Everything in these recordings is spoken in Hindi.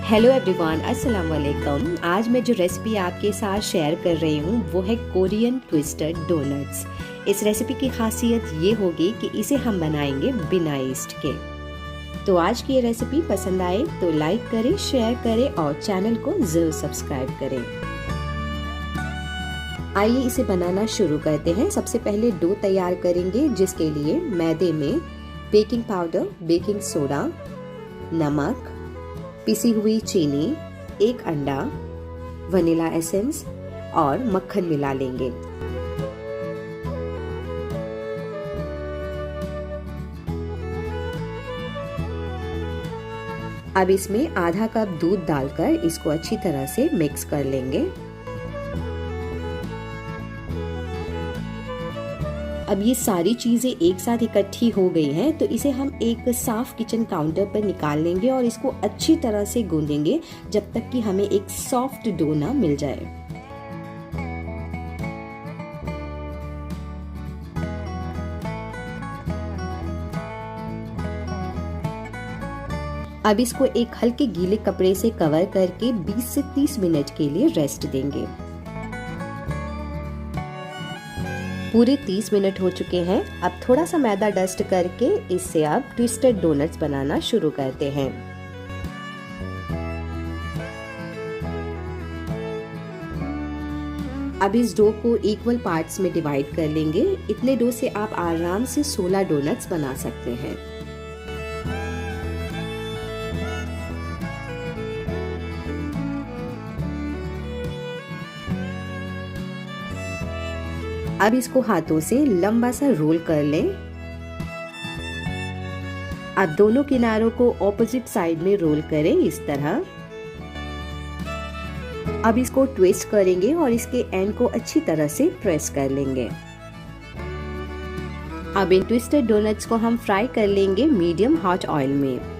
हेलो एवरीवन, अस्सलाम वालेकुम। आज मैं जो रेसिपी आपके साथ शेयर कर रही हूँ वो है कोरियन ट्विस्टेड डोनट्स। इस रेसिपी की खासियत ये होगी कि इसे हम बनाएंगे बिना ईस्ट के। तो आज की ये रेसिपी पसंद आए तो लाइक करें, शेयर करें और चैनल को ज़रूर सब्सक्राइब करें। आइए इसे बनाना शुरू करते हैं। सबसे पहले डो तैयार करेंगे, जिसके लिए मैदे में बेकिंग पाउडर, बेकिंग सोडा, नमक, पिसी हुई चीनी, एक अंडा, वनीला एसेंस और मक्खन मिला लेंगे। अब इसमें आधा कप दूध डालकर इसको अच्छी तरह से मिक्स कर लेंगे। अब ये सारी चीज़ें एक साथ इकट्ठी हो गई हैं, तो इसे हम एक साफ किचन काउंटर पर निकाल लेंगे और इसको अच्छी तरह से गूंदेंगे जब तक कि हमें एक सॉफ्ट डो ना मिल जाए। अब इसको एक हल्के गीले कपड़े से कवर करके 20 से 30 मिनट के लिए रेस्ट देंगे। पूरे 30 मिनट हो चुके हैं। अब थोड़ा सा मैदा डस्ट करके इससे अब ट्विस्टेड डोनट्स बनाना शुरू करते हैं। अब इस डो को इक्वल पार्ट्स में डिवाइड कर लेंगे। इतने डो से आप आराम से 16 डोनट्स बना सकते हैं। अब इसको हाथों से लंबा सा रोल कर लें। अब दोनों किनारों को ऑपोजिट साइड में रोल करें इस तरह। अब इसको ट्विस्ट करेंगे और इसके एंड को अच्छी तरह से प्रेस कर लेंगे। अब इन ट्विस्टेड डोनट्स को हम फ्राई कर लेंगे मीडियम हॉट ऑयल में।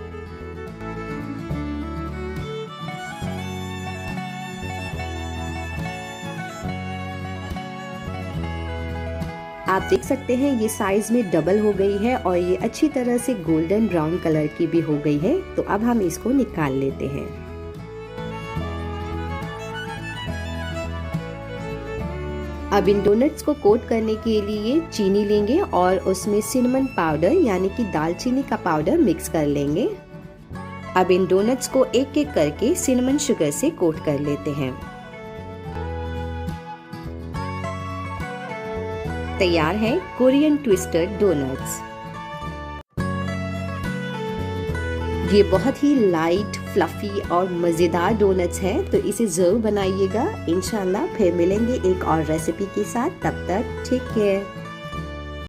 आप देख सकते हैं ये साइज में डबल हो गई है और ये अच्छी तरह से गोल्डन ब्राउन कलर की भी हो गई है। तो अब हम इसको निकाल लेते हैं। अब इन डोनट्स को कोट करने के लिए चीनी लेंगे और उसमें सिनेमन पाउडर यानी कि दालचीनी का पाउडर मिक्स कर लेंगे। अब इन डोनट्स को एक एक करके सिनेमन शुगर से कोट कर लेते हैं। तैयार है कोरियन ट्विस्टेड डोनट्स। ये बहुत ही लाइट, फ्लफी और मज़ेदार डोनट्स हैं, तो इसे ज़रूर बनाइएगा। इंशाल्लाह फिर मिलेंगे एक और रेसिपी के साथ। तब तक टेक केयर।